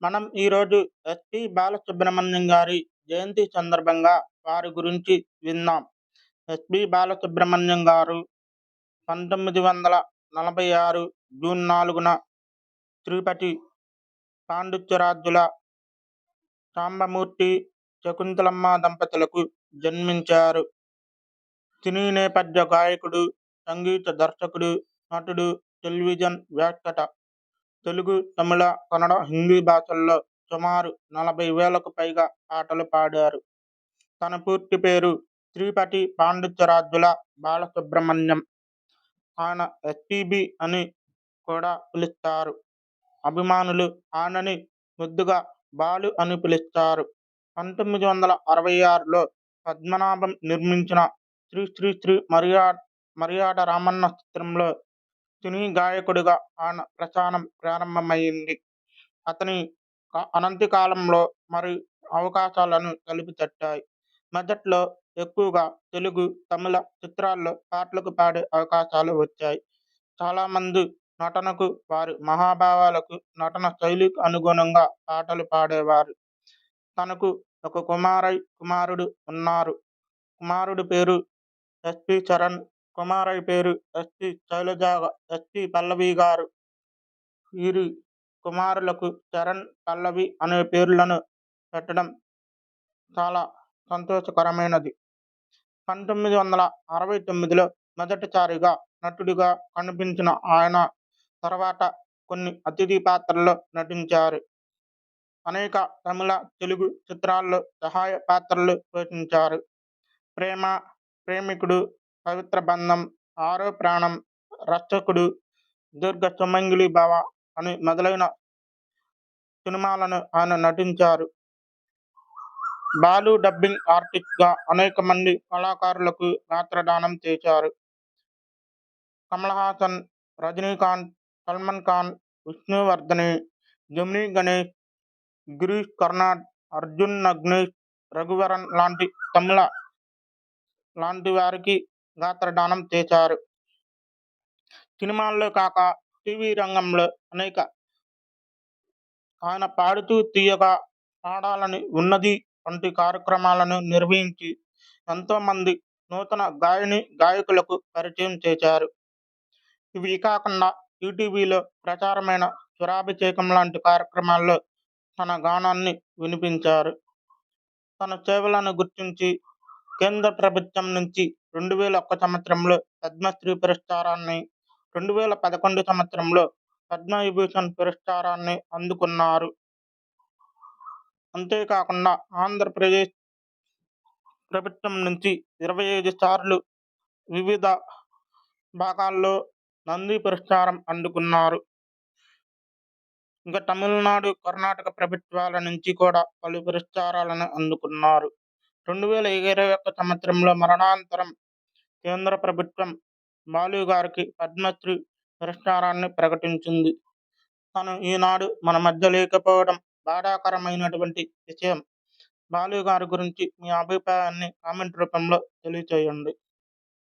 మనం ఈరోజు ఎస్పి బాలసుబ్రహ్మణ్యం గారి జయంతి సందర్భంగా వారి గురించి విందాం. ఎస్పి బాలసుబ్రహ్మణ్యం గారు 1946 జూన్ 4న తిరుపతి పాండిత్యరాజుల సాంబమూర్తి, శకుంతలమ్మ దంపతులకు జన్మించారు. సినీ నేపథ్య గాయకుడు, సంగీత దర్శకుడు, నటుడు, టెలివిజన్ వ్యాఖ్యాత. తెలుగు, తమిళ, కన్నడ, హిందీ భాషల్లో సుమారు 40,000కు పైగా పాటలు పాడారు. తన పూర్తి పేరు శ్రీపతి పాండిత్యరాజుల బాలసుబ్రహ్మణ్యం. ఆయన ఎస్పీబీ అని కూడా పిలుస్తారు. అభిమానులు ఆయనని ముద్దుగా బాలు అని పిలుస్తారు. 1966లో పద్మనాభం నిర్మించిన శ్రీ శ్రీ శ్రీ మర్యాద రామన్న చిత్రంలో సినీ గాయకుడిగా ఆయన ప్రస్థానం ప్రారంభమైంది. అతని అనంతి కాలంలో మరి అవకాశాలను తలుపు తట్టాయి. మొదట్లో ఎక్కువగా తెలుగు, తమిళ చిత్రాల్లో పాటలకు పాడే అవకాశాలు వచ్చాయి. చాలామంది నటనకు, వారి మహాభావాలకు, నటన శైలికి అనుగుణంగా పాటలు పాడేవారు. తనకు ఒక కుమారుడు ఉన్నారు. కుమారుడి పేరు ఎస్పి చరణ్, కుమారయ్య పేరు ఎస్పి శైలజ, ఎస్పి పల్లవి గారు. వీరి కుమారులకు చరణ్, పల్లవి అనే పేర్లను పెట్టడం చాలా సంతోషకరమైనది. 1969లో మొదటిసారిగా నటుడిగా కనిపించిన ఆయన తర్వాత కొన్ని అతిథి పాత్రల్లో నటించారు. అనేక తమిళ, తెలుగు చిత్రాల్లో సహాయ పాత్రలు పోషించారు. ప్రేమ, ప్రేమికుడు, పవిత్ర బంధం, ఆరో ప్రాణం, రక్షకుడు, దీర్ఘ సుమంగళి భవ అని మొదలైన సినిమాలను ఆయన నటించారు. బాలు డబ్బింగ్ ఆర్టిస్ట్ గా అనేక మంది కళాకారులకు గాత్రదానం చేశారు. కమల్ హాసన్, రజనీకాంత్, సల్మాన్ ఖాన్, విష్ణువర్ధని, జమినీ గణేష్, గిరీష్ కర్నాడ్, అర్జున్ నగ్నేష్, రఘువరన్ లాంటి తమిళ లాంటి వారికి గాత్రదానం చేశారు. సినిమాల్లో కాక టీవీ రంగంలో అనేక ఆయన పాడుతూ తీయగా పాడాలని ఉన్నది వంటి కార్యక్రమాలను నిర్వహించి ఎంతో మంది నూతన గాయకులకు పరిచయం చేశారు. ఇవి కాకుండా ఈటీవీలో ప్రచారమైన స్వరాభిషేకం లాంటి కార్యక్రమాల్లో తన గానాన్ని వినిపించారు. తన సేవలను గుర్తించి కేంద్ర ప్రభుత్వం నుంచి 2001 సంవత్సరంలో పద్మశ్రీ పురస్కారాన్ని, 2011 సంవత్సరంలో పద్మవిభూషణ్ పురస్కారాన్ని అందుకున్నారు. అంతేకాకుండా ఆంధ్రప్రదేశ్ ప్రభుత్వం నుంచి 25 సార్లు వివిధ భాగాల్లో నంది పురస్కారం అందుకున్నారు. ఇంకా తమిళనాడు, కర్ణాటక ప్రభుత్వాల నుంచి కూడా పలు పురస్కారాలను అందుకున్నారు. 2021 సంవత్సరంలో మరణానంతరం కేంద్ర ప్రభుత్వం బాలు గారికి పద్మశ్రీ పురస్కారాన్ని ప్రకటించింది. తను ఈనాడు మన మధ్య లేకపోవడం బాధాకరమైనటువంటి విషయం. బాలు గారి గురించి మీ అభిప్రాయాన్ని కామెంట్ రూపంలో తెలియచేయండి.